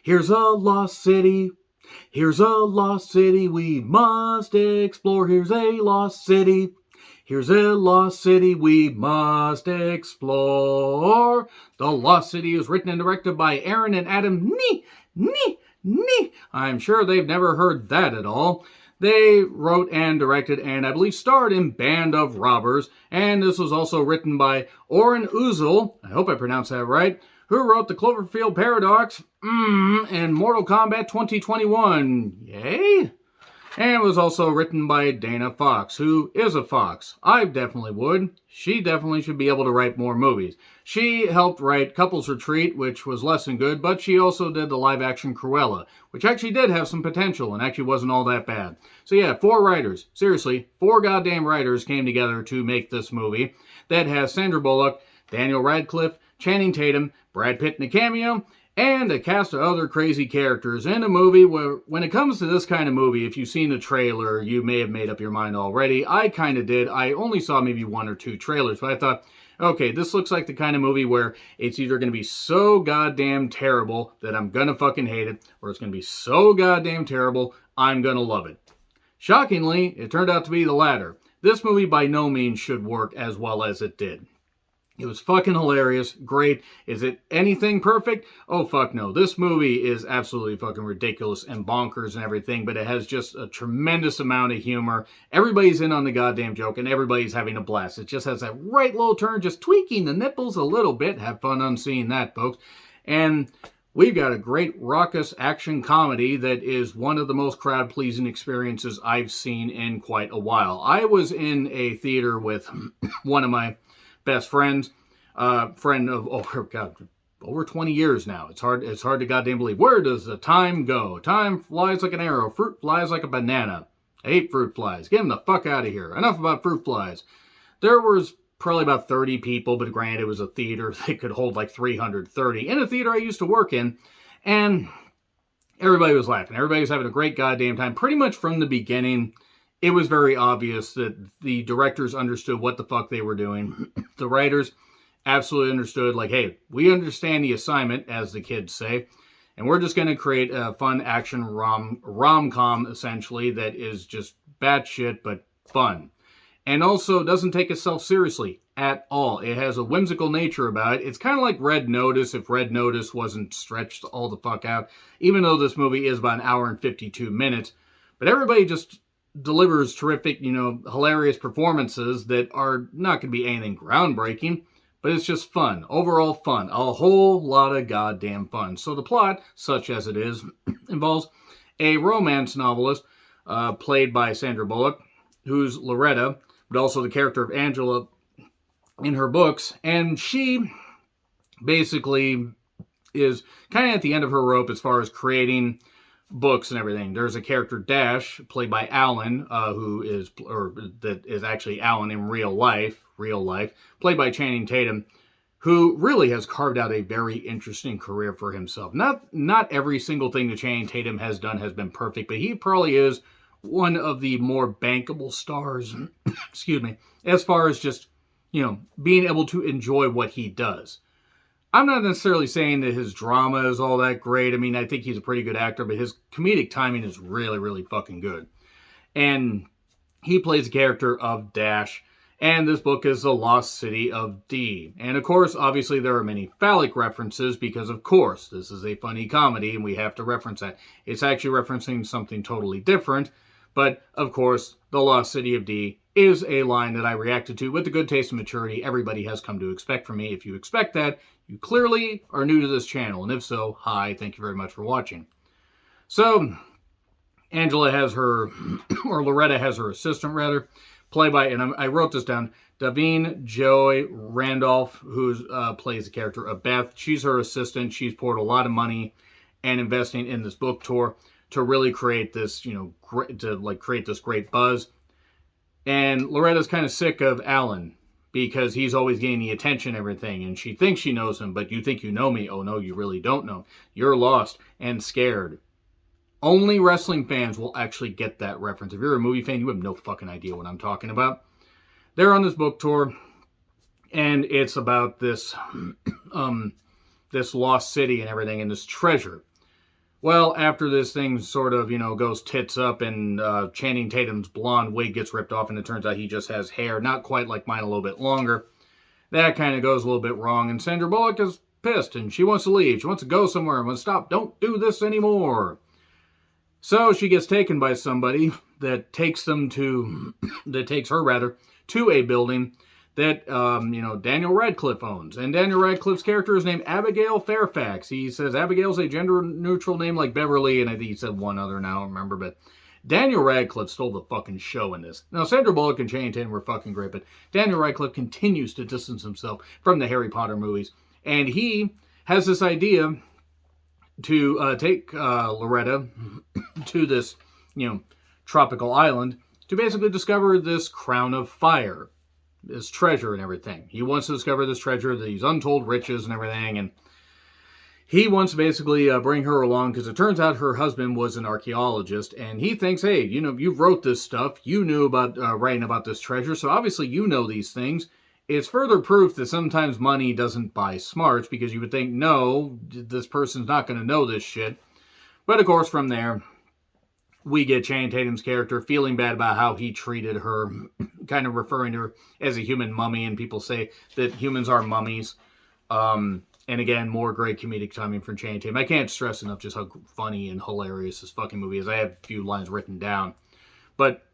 Here's a lost city. Here's a lost city we must explore. Here's a lost city. Here's a lost city we must explore. The Lost City is written and directed by Aaron and Adam Nee. I'm sure they've never heard that at all. They wrote and directed and I believe starred in Band of Robbers. And this was also written by Oren Uzel, I hope I pronounced that right, who wrote The Cloverfield Paradox and Mortal Kombat 2021. Yay? And it was also written by Dana Fox, who is a fox. I definitely would. She definitely should be able to write more movies. She helped write Couples Retreat, which was less than good, but she also did the live-action Cruella, which actually did have some potential and actually wasn't all that bad. So yeah, 4 writers. Seriously, 4 goddamn writers came together to make this movie that has Sandra Bullock, Daniel Radcliffe, Channing Tatum, Brad Pitt in a cameo, and a cast of other crazy characters in a movie where, when it comes to this kind of movie, if you've seen the trailer, you may have made up your mind already. I kind of did. I only saw maybe 1 or 2 trailers, but I thought, okay, this looks like the kind of movie where it's either going to be so goddamn terrible that I'm going to fucking hate it, or it's going to be so goddamn terrible I'm going to love it. Shockingly, it turned out to be the latter. This movie by no means should work as well as it did. It was fucking hilarious, great. Is it anything perfect? Oh fuck no. This movie is absolutely fucking ridiculous and bonkers and everything, but it has just a tremendous amount of humor. Everybody's in on the goddamn joke and everybody's having a blast. It just has that right little turn, just tweaking the nipples a little bit. Have fun on seeing that, folks. And we've got a great raucous action comedy that is one of the most crowd-pleasing experiences I've seen in quite a while. I was in a theater with one of my best friends, friend of over 20 years now. It's hard to goddamn believe. Where does the time go? Time flies like an arrow. Fruit flies like a banana. I hate fruit flies. Get them the fuck out of here. Enough about fruit flies. There was probably about 30 people, but granted, it was a theater that could hold like 330. In a theater I used to work in, and everybody was laughing. Everybody was having a great goddamn time. Pretty much from the beginning, it was very obvious that the directors understood what the fuck they were doing. The writers absolutely understood, like, hey, we understand the assignment, as the kids say, and we're just going to create a fun action rom-com, essentially, that is just batshit, but fun. And also doesn't take itself seriously at all. It has a whimsical nature about it. It's kind of like Red Notice, if Red Notice wasn't stretched all the fuck out, even though this movie is about 1 hour and 52 minutes. But everybody just delivers terrific, hilarious performances that are not going to be anything groundbreaking, but it's just fun. Overall fun. A whole lot of goddamn fun. So the plot, such as it is, involves a romance novelist played by Sandra Bullock, who's Loretta, but also the character of Angela in her books, and she basically is kind of at the end of her rope as far as creating books and everything. There's a character, Dash, played by Alan, that is actually Alan in real life, played by Channing Tatum, who really has carved out a very interesting career for himself. Not every single thing that Channing Tatum has done has been perfect, but he probably is one of the more bankable stars, excuse me, as far as just, being able to enjoy what he does. I'm not necessarily saying that his drama is all that great. I mean, I think he's a pretty good actor, but his comedic timing is really, really fucking good. And he plays the character of Dash, and this book is The Lost City of D. And of course, obviously, there are many phallic references because, of course, this is a funny comedy, and we have to reference that. It's actually referencing something totally different, but, of course, The Lost City of D is a line that I reacted to with the good taste and maturity everybody has come to expect from me. If you expect that, you clearly are new to this channel, and if so, hi, thank you very much for watching. So, Angela has her, or Loretta has her assistant, rather, played by, and I wrote this down, Davine Joy Randolph, who plays the character of Beth. She's her assistant. She's poured a lot of money and investing in this book tour to really create this, create this great buzz. And Loretta's kind of sick of Alan because he's always getting the attention and everything. And she thinks she knows him, but you think you know me. Oh, no, you really don't know. You're lost and scared. Only wrestling fans will actually get that reference. If you're a movie fan, you have no fucking idea what I'm talking about. They're on this book tour, and it's about this, this lost city and everything, and this treasure. Well, after this thing sort of, goes tits up and Channing Tatum's blonde wig gets ripped off and it turns out he just has hair, not quite like mine, a little bit longer. That kind of goes a little bit wrong, and Sandra Bullock is pissed and she wants to leave. She wants to go somewhere and wants to stop. Don't do this anymore. So she gets taken by somebody that takes her to a building that, Daniel Radcliffe owns. And Daniel Radcliffe's character is named Abigail Fairfax. He says Abigail's a gender-neutral name like Beverly, and I think he said one other now, I don't remember, but Daniel Radcliffe stole the fucking show in this. Now, Sandra Bullock and Channing Tatum were fucking great, but Daniel Radcliffe continues to distance himself from the Harry Potter movies. And he has this idea to take Loretta to this, tropical island to basically discover this crown of fire, this treasure and everything. He wants to discover this treasure, these untold riches and everything, and he wants to basically bring her along because it turns out her husband was an archaeologist, and he thinks, hey, you wrote this stuff, you knew about writing about this treasure, so obviously you know these things. It's further proof that sometimes money doesn't buy smarts, because you would think, no, this person's not going to know this shit. But of course, from there, we get Channing Tatum's character feeling bad about how he treated her, kind of referring to her as a human mummy, and people say that humans are mummies. And again, more great comedic timing from Channing Tatum. I can't stress enough just how funny and hilarious this fucking movie is. I have a few lines written down. But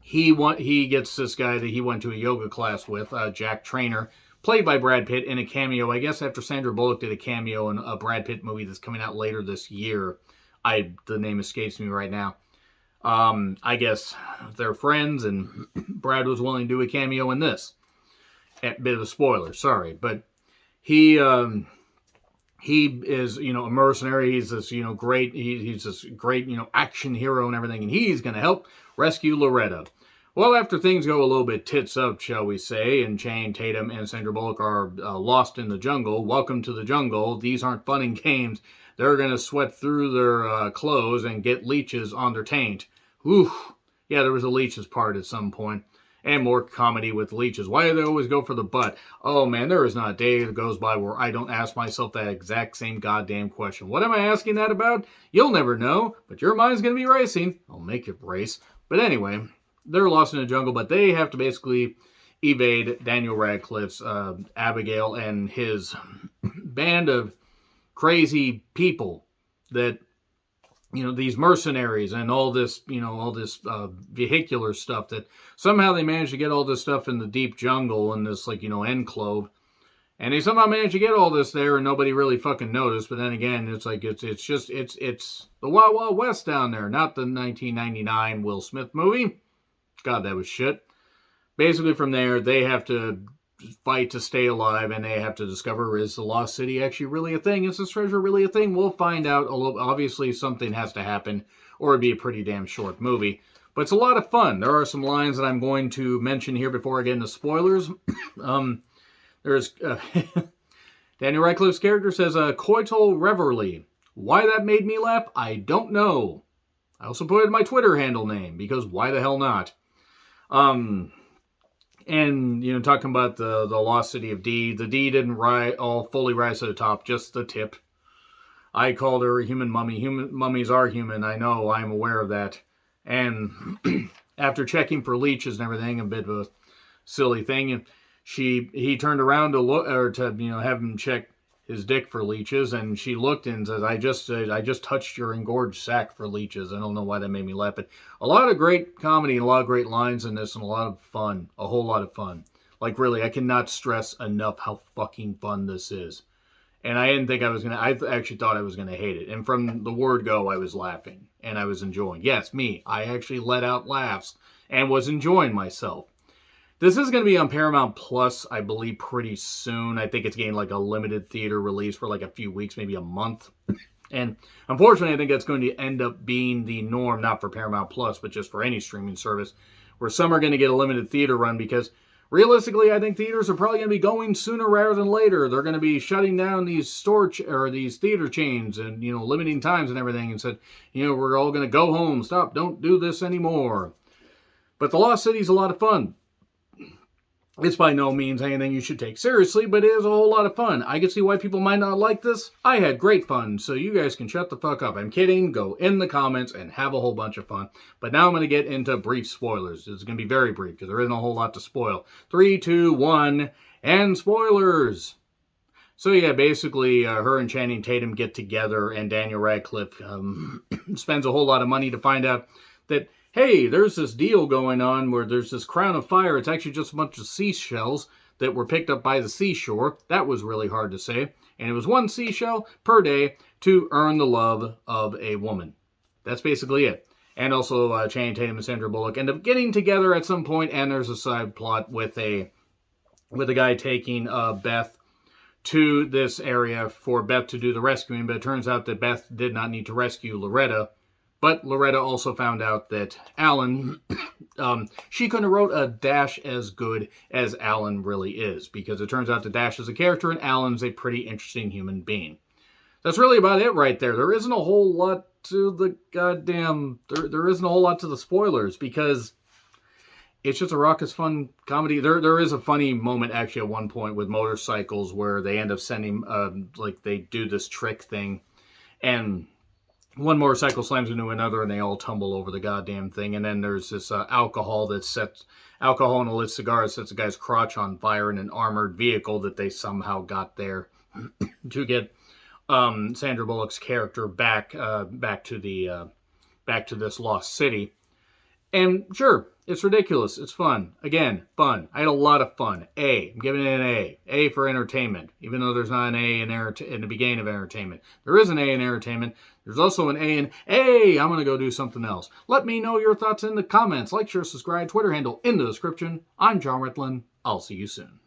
he gets this guy that he went to a yoga class with, Jack Trainer, played by Brad Pitt, in a cameo, I guess after Sandra Bullock did a cameo in a Brad Pitt movie that's coming out later this year. The name escapes me right now. I guess they're friends, and Brad was willing to do a cameo in this. A bit of a spoiler, sorry, but he is, a mercenary. He's this, great. He's this great, action hero and everything, and he's going to help rescue Loretta. Well, after things go a little bit tits up, shall we say, and Channing Tatum and Sandra Bullock are lost in the jungle. Welcome to the jungle. These aren't fun and games. They're going to sweat through their clothes and get leeches on their taint. Ooh, yeah, there was a leeches part at some point. And more comedy with leeches. Why do they always go for the butt? Oh man, there is not a day that goes by where I don't ask myself that exact same goddamn question. What am I asking that about? You'll never know, but your mind's going to be racing. I'll make it race. But anyway, they're lost in the jungle, but they have to basically evade Daniel Radcliffe's Abigail and his band of crazy people that, these mercenaries and all this vehicular stuff, that somehow they managed to get all this stuff in the deep jungle in this, enclave. And they somehow managed to get all this there and nobody really fucking noticed. But then again, it's like, it's the Wild Wild West down there, not the 1999 Will Smith movie. God, that was shit. Basically from there, they have to fight to stay alive, and they have to discover, is the Lost City actually really a thing? Is this treasure really a thing? We'll find out. Obviously, something has to happen, or it'd be a pretty damn short movie. But it's a lot of fun. There are some lines that I'm going to mention here before I get into spoilers. There's Daniel Radcliffe's character says, coital reveille. Why that made me laugh, I don't know. I also put in my Twitter handle name, because why the hell not? And, talking about the lost city of D, the D didn't fully rise to the top, just the tip. I called her a human mummy. Human mummies are human, I know, I'm aware of that. And after checking for leeches and everything, a bit of a silly thing, and he turned around to look, or to, have him check his dick for leeches, and she looked and says, I just touched your engorged sack for leeches. I don't know why that made me laugh, but a lot of great comedy and a lot of great lines in this, and a lot of fun, a whole lot of fun. Like, really, I cannot stress enough how fucking fun this is. And I didn't think I actually thought I was gonna hate it. And from the word go, I was laughing, and I was enjoying. Yes, me, I actually let out laughs, and was enjoying myself. This is going to be on Paramount Plus, I believe, pretty soon. I think it's getting like a limited theater release for like a few weeks, maybe a month. And unfortunately, I think that's going to end up being the norm, not for Paramount Plus, but just for any streaming service, where some are going to get a limited theater run, because realistically, I think theaters are probably going to be going sooner rather than later. They're going to be shutting down these these theater chains and, limiting times and everything, and said, we're all going to go home. Stop. Don't do this anymore. But The Lost City is a lot of fun. It's by no means anything you should take seriously, but it is a whole lot of fun. I can see why people might not like this. I had great fun, so you guys can shut the fuck up. I'm kidding. Go in the comments and have a whole bunch of fun. But now I'm going to get into brief spoilers. It's going to be very brief because there isn't a whole lot to spoil. 3, 2, 1, and spoilers! So yeah, basically, her and Channing Tatum get together, and Daniel Radcliffe spends a whole lot of money to find out that, hey, there's this deal going on where there's this crown of fire. It's actually just a bunch of seashells that were picked up by the seashore. That was really hard to say. And it was 1 seashell per day to earn the love of a woman. That's basically it. And also, Channing Tatum and Sandra Bullock end up getting together at some point, and there's a side plot with a guy taking Beth to this area for Beth to do the rescuing, but it turns out that Beth did not need to rescue Loretta. But Loretta also found out that Alan, she couldn't have wrote a Dash as good as Alan really is, because it turns out that Dash is a character and Alan's a pretty interesting human being. That's really about it right there. There isn't a whole lot to the goddamn... There isn't a whole lot to the spoilers, because it's just a raucous, fun comedy. There is a funny moment, actually, at one point with motorcycles where they end up sending, like, they do this trick thing, and one motorcycle slams into another, and they all tumble over the goddamn thing. And then there's this alcohol in a lit cigar that sets a guy's crotch on fire in an armored vehicle that they somehow got there to get Sandra Bullock's character back to this lost city. And sure, it's ridiculous. It's fun. Again, fun. I had a lot of fun. I'm giving it an A. A for entertainment. Even though there's not an A in the beginning of entertainment. There is an A in entertainment. There's also an A in, hey, I'm going to go do something else. Let me know your thoughts in the comments. Like, share, subscribe, Twitter handle in the description. I'm John Ritlin. I'll see you soon.